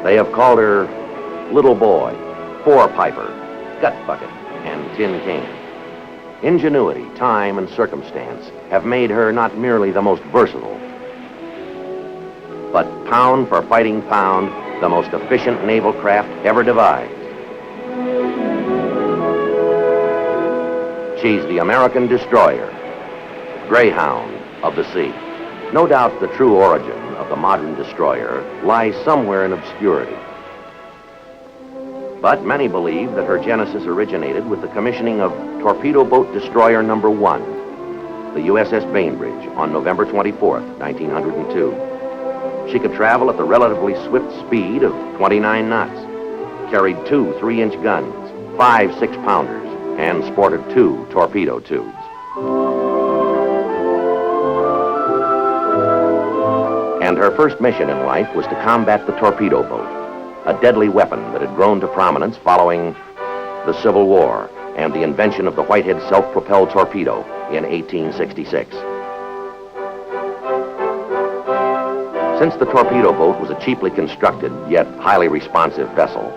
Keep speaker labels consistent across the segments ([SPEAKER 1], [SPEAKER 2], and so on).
[SPEAKER 1] They have called her Little Boy, Four Piper, Gut Bucket, and Tin Can. Ingenuity, time, and circumstance have made her not merely the most versatile, but pound for fighting pound, the most efficient naval craft ever devised. She's the American destroyer, Greyhound of the sea. No doubt the true origin of the modern destroyer lies somewhere in obscurity. But many believe that her genesis originated with the commissioning of Torpedo Boat Destroyer Number 1, the USS Bainbridge, on November 24th, 1902. She could travel at the relatively swift speed of 29 knots, carried 2 3-inch guns, 5 6-pounders, and sported 2 torpedo tubes. And her first mission in life was to combat the torpedo boat, a deadly weapon that had grown to prominence following the Civil War and the invention of the Whitehead self-propelled torpedo in 1866. Since the torpedo boat was a cheaply constructed, yet highly responsive vessel,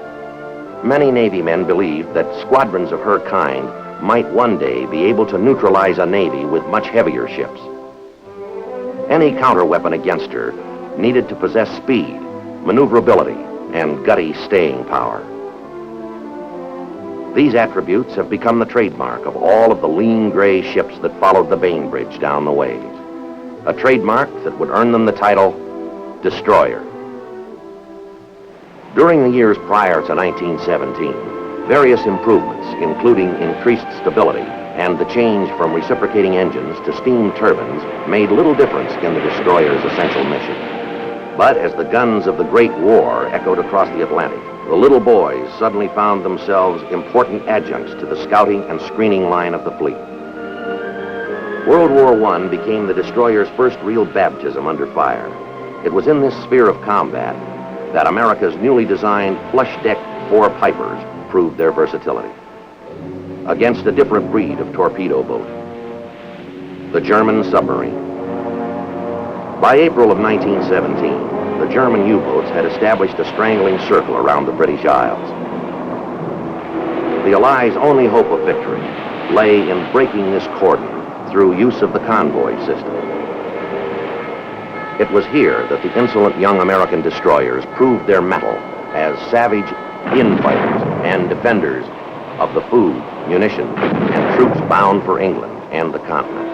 [SPEAKER 1] many Navy men believed that squadrons of her kind might one day be able to neutralize a Navy with much heavier ships. Any counter-weapon against her needed to possess speed, maneuverability, and gutty staying power. These attributes have become the trademark of all of the lean gray ships that followed the Bainbridge down the waves, a trademark that would earn them the title Destroyer. During the years prior to 1917, various improvements, including increased stability and the change from reciprocating engines to steam turbines, made little difference in the destroyer's essential mission. But as the guns of the Great War echoed across the Atlantic, the little boys suddenly found themselves important adjuncts to the scouting and screening line of the fleet. World War I became the destroyer's first real baptism under fire. It was in this sphere of combat that America's newly designed flush-deck 4 Pipers proved their versatility against a different breed of torpedo boat, the German submarine. By April of 1917, the German U-boats had established a strangling circle around the British Isles. The Allies' only hope of victory lay in breaking this cordon through use of the convoy system. It was here that the insolent young American destroyers proved their mettle as savage infighters and defenders of the food, munitions, and troops bound for England and the continent.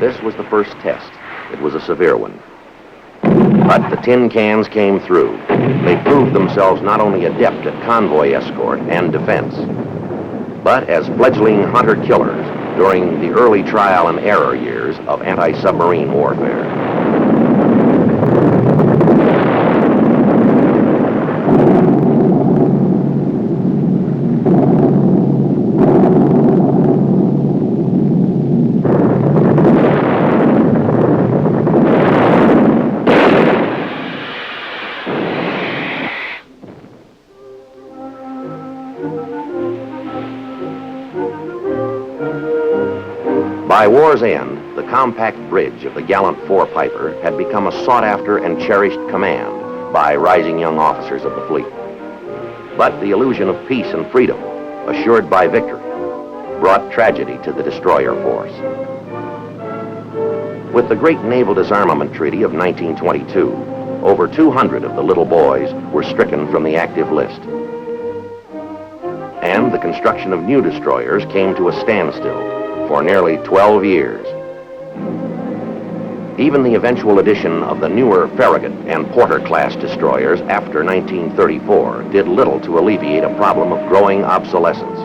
[SPEAKER 1] This was the first test. It was a severe one. But the tin cans came through. They proved themselves not only adept at convoy escort and defense, but as fledgling hunter-killers during the early trial and error years of anti-submarine warfare. By war's end, the compact bridge of the gallant 4 Piper had become a sought-after and cherished command by rising young officers of the fleet. But the illusion of peace and freedom, assured by victory, brought tragedy to the destroyer force. With the Great Naval Disarmament Treaty of 1922, over 200 of the little boys were stricken from the active list. And the construction of new destroyers came to a standstill for nearly 12 years. Even the eventual addition of the newer Farragut and Porter-class destroyers after 1934 did little to alleviate a problem of growing obsolescence.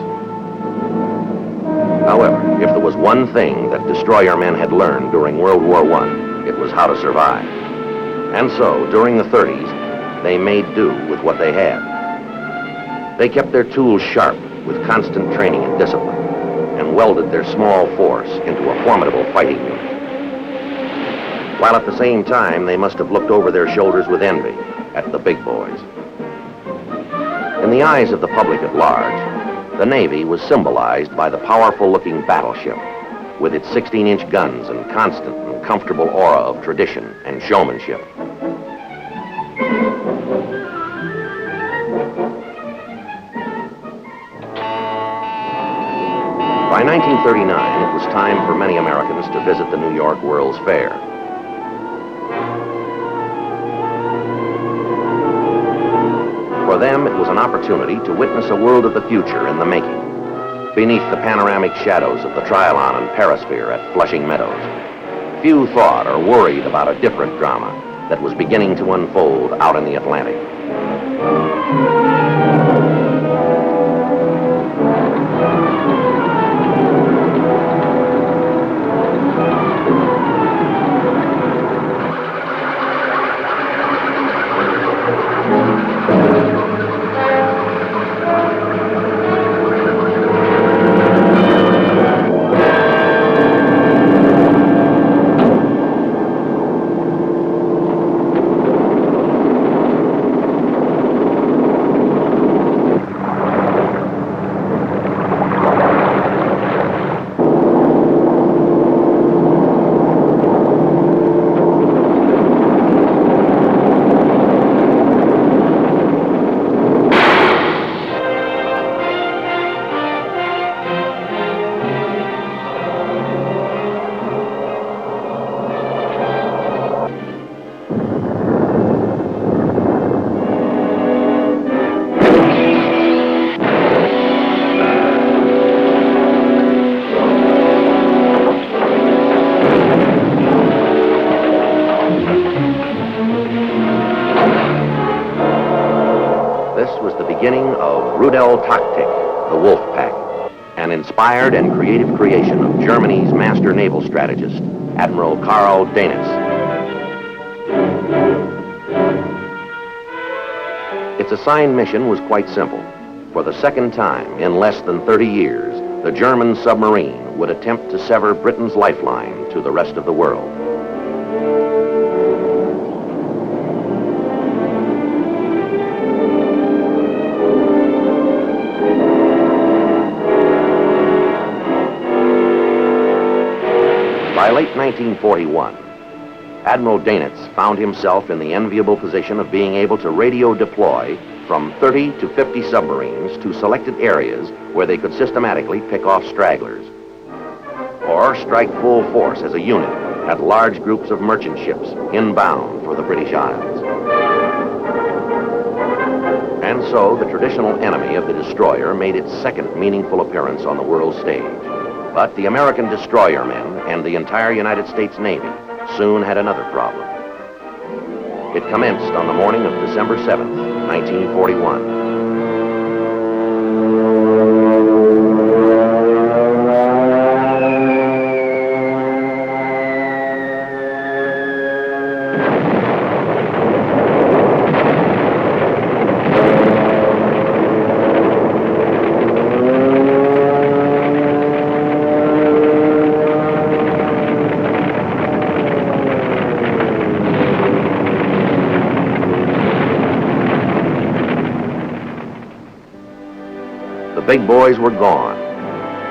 [SPEAKER 1] However, if there was one thing that destroyer men had learned during World War I, it was how to survive. And so, during the 30s, they made do with what they had. They kept their tools sharp with constant training and discipline, and welded their small force into a formidable fighting unit. While at the same time, they must have looked over their shoulders with envy at the big boys. In the eyes of the public at large, the Navy was symbolized by the powerful-looking battleship with its 16-inch guns and constant and comfortable aura of tradition and showmanship. By 1939, it was time for many Americans to visit the New York World's Fair. For them, it was an opportunity to witness a world of the future in the making, beneath the panoramic shadows of the Trianon and Perisphere at Flushing Meadows. Few thought or worried about a different drama that was beginning to unfold out in the Atlantic. The Wolf Pack, an inspired and creative creation of Germany's master naval strategist, Admiral Karl Dönitz. Its assigned mission was quite simple. For the second time in less than 30 years, the German submarine would attempt to sever Britain's lifeline to the rest of the world. By late 1941, Admiral Dönitz found himself in the enviable position of being able to radio deploy from 30 to 50 submarines to selected areas where they could systematically pick off stragglers, or strike full force as a unit at large groups of merchant ships inbound for the British Isles. And so the traditional enemy of the destroyer made its second meaningful appearance on the world stage. But the American destroyer men and the entire United States Navy soon had another problem. It commenced on the morning of December 7th, 1941. The big boys were gone.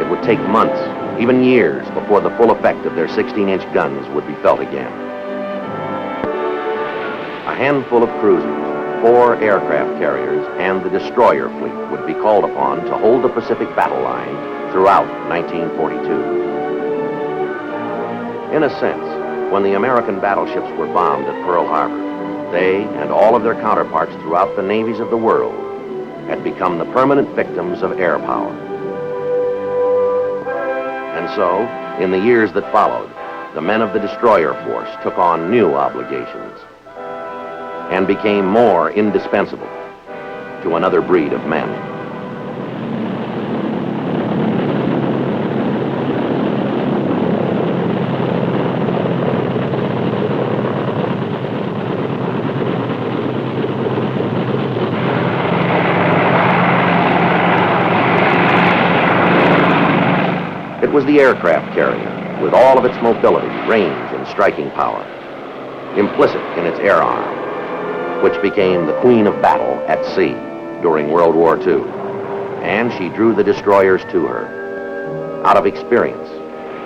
[SPEAKER 1] It would take months, even years, before the full effect of their 16-inch guns would be felt again. A handful of cruisers, 4 aircraft carriers, and the destroyer fleet would be called upon to hold the Pacific battle line throughout 1942. In a sense, when the American battleships were bombed at Pearl Harbor, they and all of their counterparts throughout the navies of the world had become the permanent victims of air power. And so, in the years that followed, the men of the destroyer force took on new obligations and became more indispensable to another breed of men. was the aircraft carrier, with all of its mobility, range, and striking power, implicit in its air arm, which became the queen of battle at sea during World War II. And she drew the destroyers to her out of experience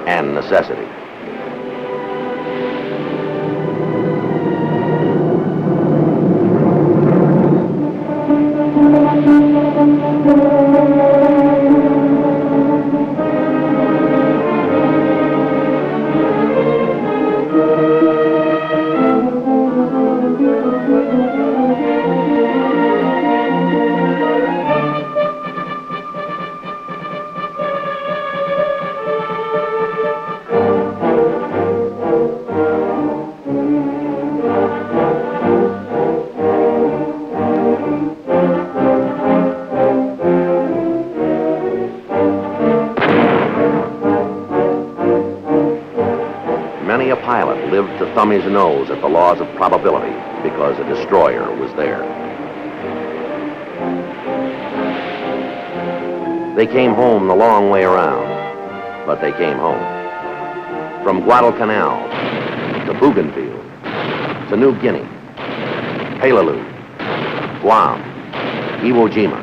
[SPEAKER 1] and necessity. Many a pilot lived to thumb his nose at the laws of probability because a destroyer was there. They came home the long way around, but they came home. From Guadalcanal to Bougainville to New Guinea, Peleliu, Guam, Iwo Jima,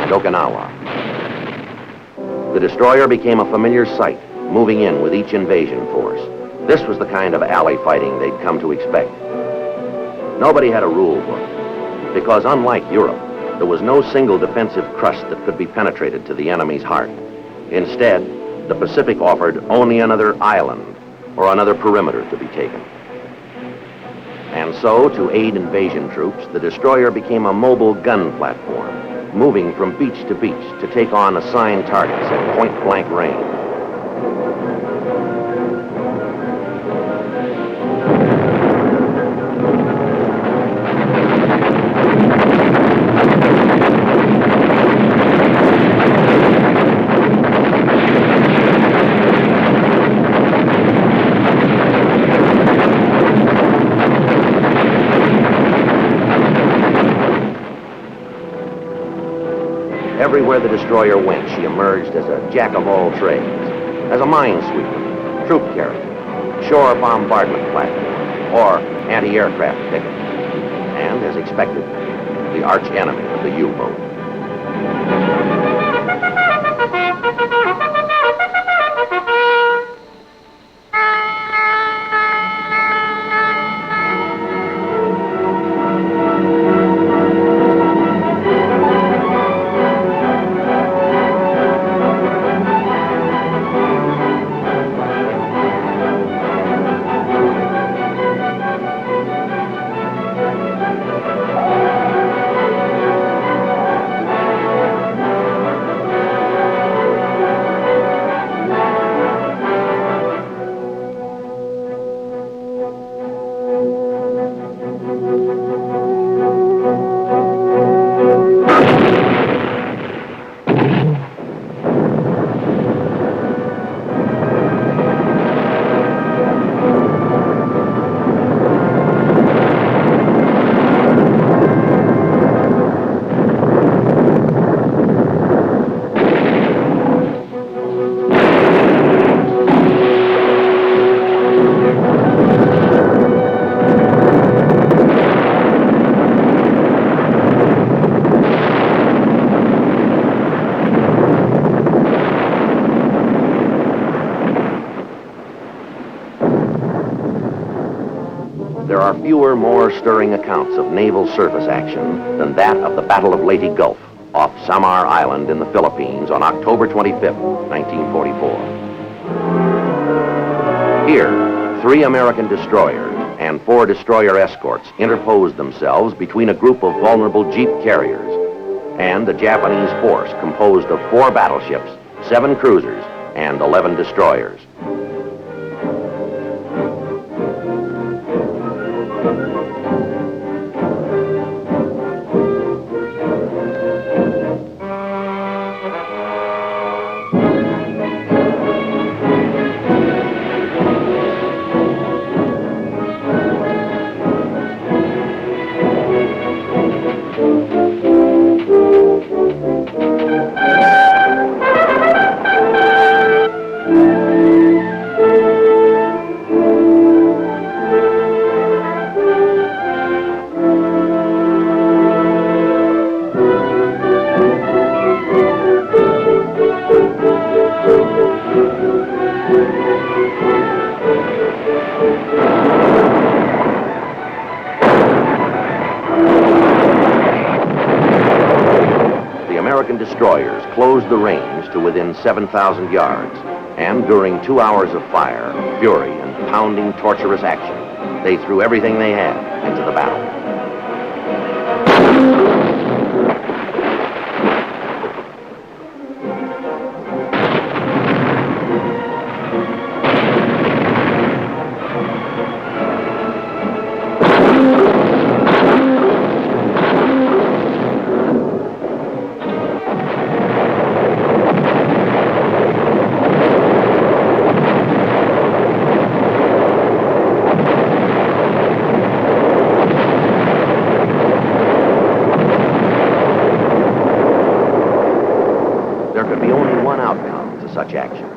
[SPEAKER 1] and Okinawa. The destroyer became a familiar sight, moving in with each invasion force. This was the kind of alley fighting they'd come to expect. Nobody had a rule book, because unlike Europe, there was no single defensive crust that could be penetrated to the enemy's heart. Instead, the Pacific offered only another island or another perimeter to be taken. And so, to aid invasion troops, the destroyer became a mobile gun platform, moving from beach to beach to take on assigned targets at point-blank range. Everywhere the destroyer went, she emerged as a jack of all trades, as a minesweeper, troop carrier, shore bombardment platform, or anti-aircraft picket, and, as expected, the arch enemy of the U-boat. There are fewer, more stirring accounts of naval surface action than that of the Battle of Leyte Gulf off Samar Island in the Philippines on October 25th, 1944. Here, 3 American destroyers and 4 destroyer escorts interposed themselves between a group of vulnerable jeep carriers and a Japanese force composed of 4 battleships, 7 cruisers, and 11 destroyers. destroyers closed the range to within 7,000 yards, and during 2 hours of fire, fury, and pounding, torturous action, they threw everything they had into the battle. There could be only one outcome to such action.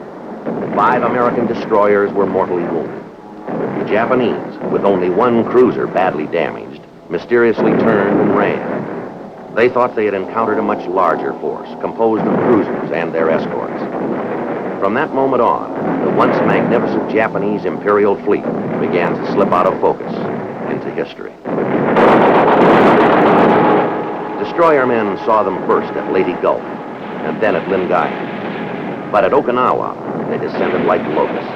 [SPEAKER 1] 5 American destroyers were mortally wounded. The Japanese, with only one cruiser badly damaged, mysteriously turned and ran. They thought they had encountered a much larger force, composed of cruisers and their escorts. From that moment on, the once magnificent Japanese Imperial fleet began to slip out of focus into history. Destroyer men saw them first at Leyte Gulf, and then at Lingayen. But at Okinawa, they descended like locusts.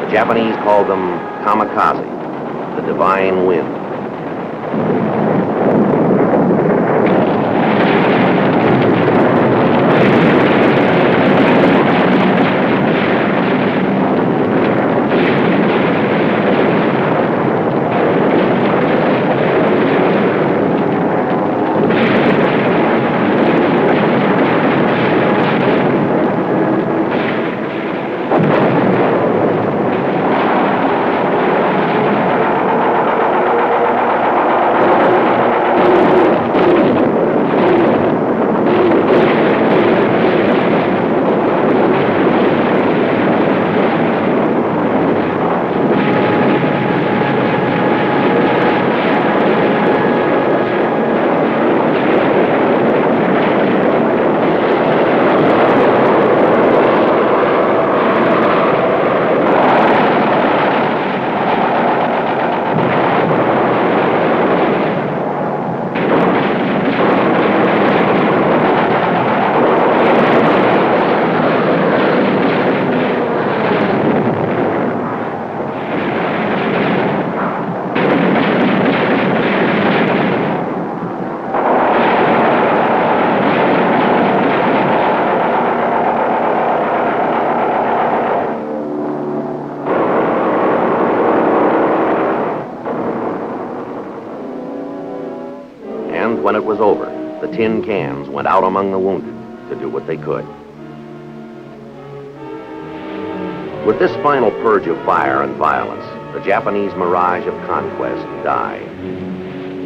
[SPEAKER 1] The Japanese called them kamikaze, the divine wind. And when it was over, the tin cans went out among the wounded to do what they could. With this final purge of fire and violence, the Japanese mirage of conquest died.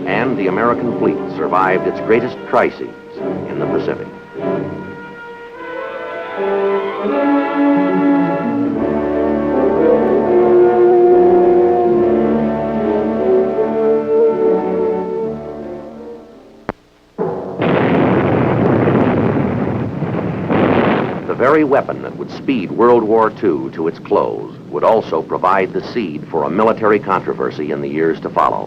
[SPEAKER 1] And the American fleet survived its greatest crises in the Pacific. The very weapon that would speed World War II to its close would also provide the seed for a military controversy in the years to follow.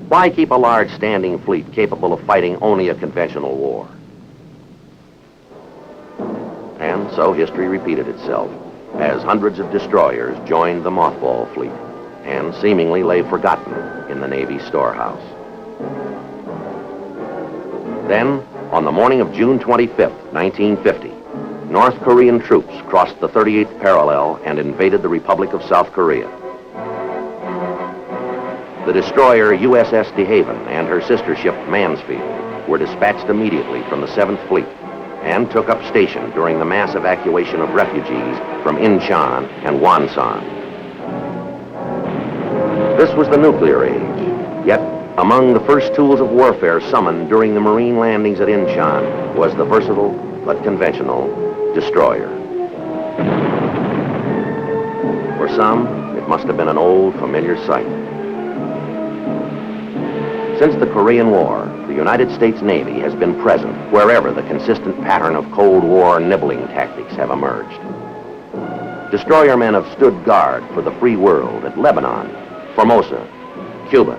[SPEAKER 1] Why keep a large standing fleet capable of fighting only a conventional war? And so history repeated itself as hundreds of destroyers joined the mothball fleet and seemingly lay forgotten in the Navy's storehouse. Then, on the morning of June 25th, 1950, North Korean troops crossed the 38th parallel and invaded the Republic of South Korea. The destroyer USS De Haven and her sister ship Mansfield were dispatched immediately from the 7th Fleet and took up station during the mass evacuation of refugees from Incheon and Wonsan. This was the nuclear age, yet among the first tools of warfare summoned during the Marine landings at Incheon was the versatile but conventional destroyer. For some, it must have been an old, familiar sight. Since the Korean War, the United States Navy has been present wherever the consistent pattern of Cold War nibbling tactics have emerged. Destroyer men have stood guard for the free world at Lebanon, Formosa, Cuba,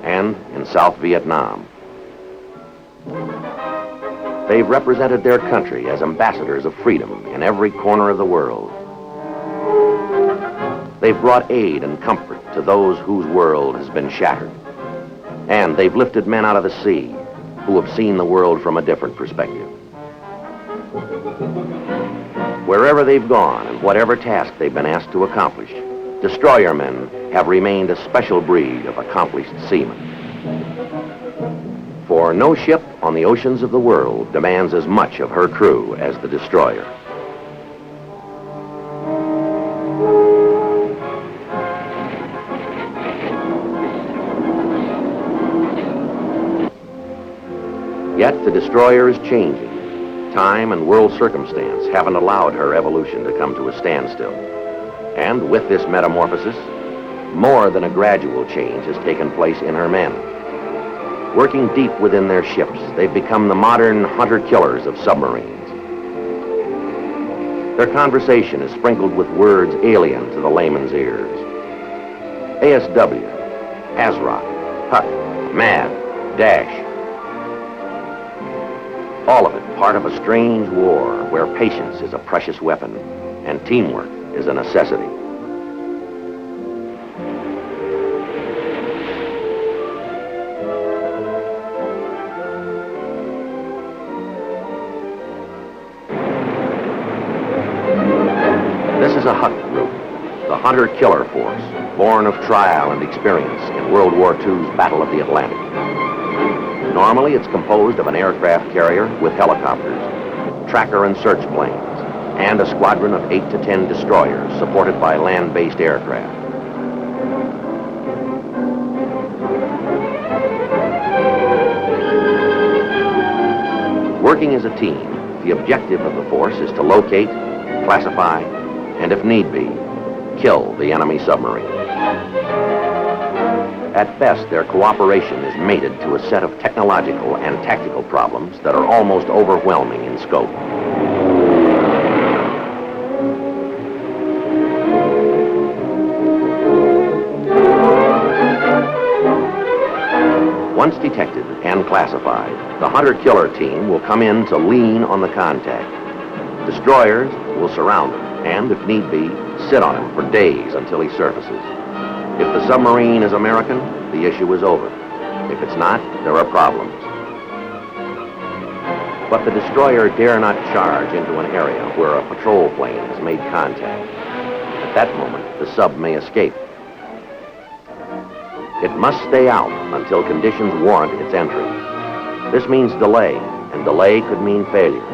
[SPEAKER 1] and in South Vietnam. They've represented their country as ambassadors of freedom in every corner of the world. They've brought aid and comfort to those whose world has been shattered. And they've lifted men out of the sea who have seen the world from a different perspective. Wherever they've gone and whatever task they've been asked to accomplish, destroyer men have remained a special breed of accomplished seamen. For no ship on the oceans of the world demands as much of her crew as the destroyer. Yet the destroyer is changing. Time and world circumstance haven't allowed her evolution to come to a standstill. And with this metamorphosis, more than a gradual change has taken place in her men. Working deep within their ships, they've become the modern hunter-killers of submarines. Their conversation is sprinkled with words alien to the layman's ears. ASW, ASROC, Huck, MAD, Dash. All of it part of a strange war where patience is a precious weapon and teamwork is a necessity. This is a Huck group, the hunter-killer force, born of trial and experience in World War II's Battle of the Atlantic. Normally, it's composed of an aircraft carrier with helicopters, tracker and search planes, and a squadron of 8 to 10 destroyers supported by land-based aircraft. Working as a team, the objective of the force is to locate, classify, and if need be, kill the enemy submarine. At best, their cooperation is mated to a set of technological and tactical problems that are almost overwhelming in scope. Once detected and classified, the hunter-killer team will come in to lean on the contact. Destroyers will surround him and, if need be, sit on him for days until he surfaces. If the submarine is American, the issue is over. If it's not, there are problems. But the destroyer dare not charge into an area where a patrol plane has made contact. At that moment, the sub may escape. It must stay out until conditions warrant its entry. This means delay, and delay could mean failure.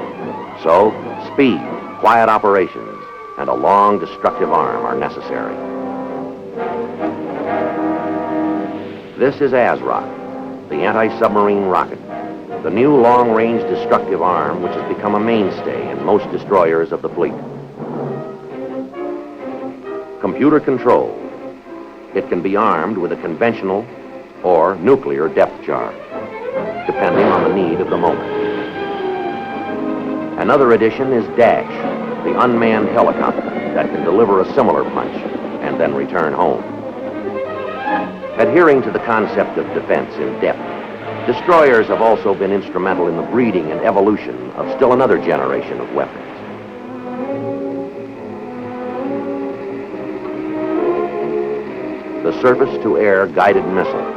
[SPEAKER 1] So, speed, quiet operations, and a long, destructive arm are necessary. This is ASROC, the anti-submarine rocket, the new long-range destructive arm which has become a mainstay in most destroyers of the fleet. Computer controlled, it can be armed with a conventional or nuclear depth charge, depending on the need of the moment. Another addition is Dash, the unmanned helicopter that can deliver a similar punch and then return home. Adhering to the concept of defense in depth, destroyers have also been instrumental in the breeding and evolution of still another generation of weapons. The surface-to-air guided missile.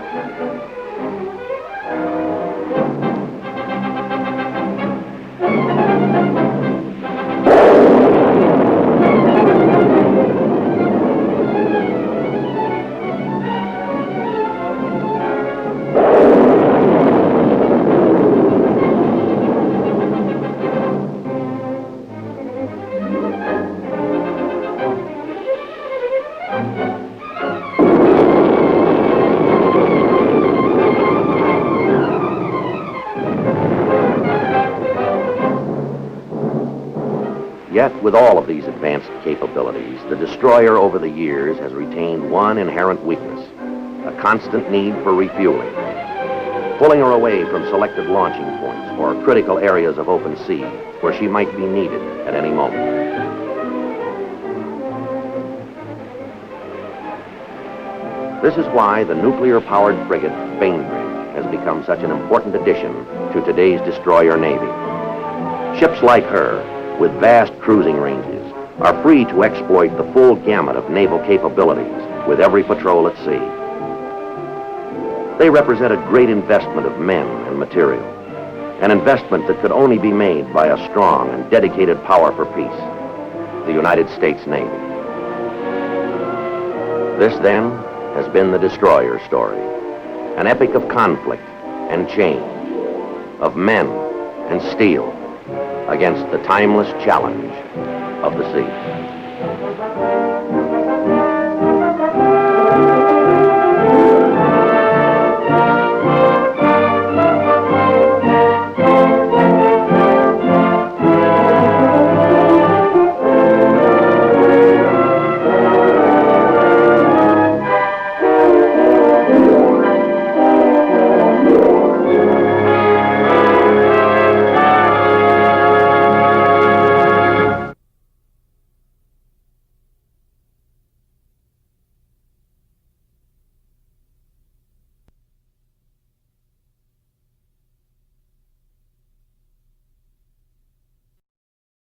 [SPEAKER 1] Yet, with all of these advanced capabilities, the destroyer over the years has retained one inherent weakness, a constant need for refueling. Pulling her away from selected launching points or critical areas of open sea where she might be needed at any moment. This is why the nuclear-powered frigate Bainbridge has become such an important addition to today's destroyer navy. Ships like her, with vast cruising ranges, are free to exploit the full gamut of naval capabilities with every patrol at sea. They represent a great investment of men and material, an investment that could only be made by a strong and dedicated power for peace, the United States Navy. This, then, has been the destroyer story, an epic of conflict and change, of men and steel against the timeless challenge of the sea.